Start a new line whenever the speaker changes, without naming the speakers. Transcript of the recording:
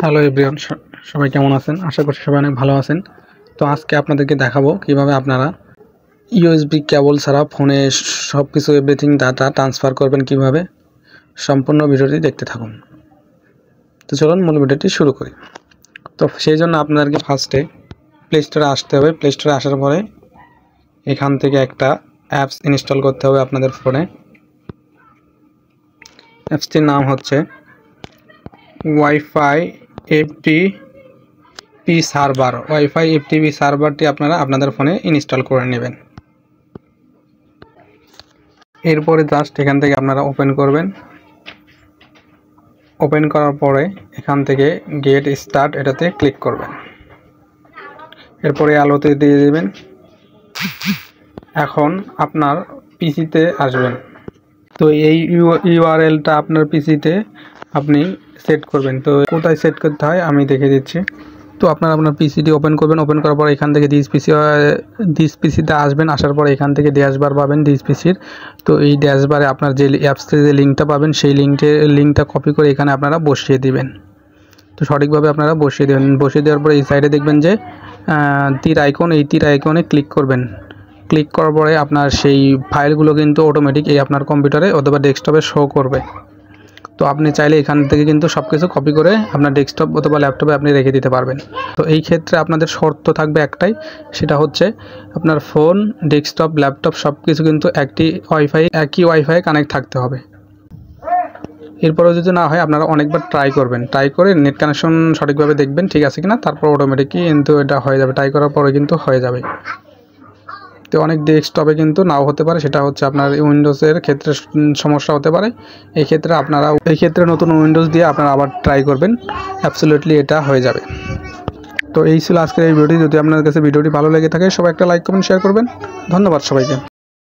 Hello everyone, সবাই কেমন আছেন? আশা করছি সবাই অনেক ভালো আছেন। তো আজকে আপনাদেরকে দেখাবো কিভাবে আপনারা ইউএসবি কেবল ছাড়া ফোনে সব কিছু এভরিথিং ডাটা ট্রান্সফার করবেন কিভাবে। সম্পূর্ণ ভিডিওটি দেখতে থাকুন। তো চলুন মূল ভিডিওটি শুরু করি। তো সেই জন্য আপনাদেরকে ফার্স্টে প্লে স্টোরে আসতে হবে। প্লে স্টোরে আসার পরে এখান থেকে একটা অ্যাপস ইনস্টল করতে হবে আপনাদের ফোনে। অ্যাপসটির নাম হচ্ছে wifi FTP server. Wifi FTP সার্ভারটি আপনারা আপনাদের ফোনে ইনস্টল করে নেবেন। এরপরে জাস্ট এখান থেকে আপনারা ওপেন করবেন। ওপেন করার পরে এখান থেকে গেট স্টার্ট এটাতে ক্লিক করবেন। এরপরে আলোতে দিয়ে দেবেন। এখন আপনার পিসিতে আসবেন। তো এই ইউআরএলটা আপনার পিসিতে আপনি সেট করবেন। তো কোথায় সেট করতে হয় আমি দেখে দিচ্ছি। তো আপনারা আপনার পিসিটি ওপেন করবেন। ওপেন করার পর এখান থেকে দিস পিসিতে আসবেন। আসার পর এখান থেকে ড্যাশবার পাবেন দিস পিসির। তো এই ড্যাশবারে আপনার যে অ্যাপসের যে লিঙ্কটা পাবেন সেই লিঙ্কটা কপি করে এখানে আপনারা বসিয়ে দিবেন। তো সঠিকভাবে আপনারা বসিয়ে দেবেন। বসিয়ে দেওয়ার পরে এই সাইডে দেখবেন যে তীর আইকন, এই তীর আইকনে ক্লিক করবেন। ক্লিক করার পরে আপনার সেই ফাইলগুলো কিন্তু অটোমেটিক এই আপনার কম্পিউটারে অথবা ডেস্কটপে শো করবে। তো আপনি চাইলে এখান থেকে কিন্তু সব কিছু কপি করে আপনার ডেস্কটপ অথবা ল্যাপটপে আপনি রেখে দিতে পারবেন। তো এই ক্ষেত্রে আপনাদের শর্ত থাকবে একটাই, সেটা হচ্ছে আপনার ফোন, ডেস্কটপ, ল্যাপটপ সব কিছু কিন্তু একই ওয়াইফাই কানেক্ট থাকতে হবে। এরপরেও যদি না হয় আপনারা অনেকবার ট্রাই করবেন। ট্রাই করে নেট কানেকশন সঠিকভাবে দেখবেন ঠিক আছে কিনা, তারপর অটোমেটিকই কিন্তু এটা হয়ে যাবে। ট্রাই করার পরে কিন্তু হয়ে যাবে। তো অনেক ডেস্কটপে কিন্তু নাও হতে পারে, সেটা হচ্ছে আপনার উইন্ডোজের ক্ষেত্রে সমস্যা হতে পারে। এই ক্ষেত্রে নতুন উইন্ডোজ দিয়ে আপনারা আবার ট্রাই করবেন, অ্যাবসলিউটলি এটা হয়ে যাবে। তো এই ছিল আজকের এই ভিডিওটি। যদি আপনার কাছে ভিডিওটি ভালো লেগে থাকে সবাই একটা লাইক কমেন্ট শেয়ার করবেন। ধন্যবাদ সবাইকে।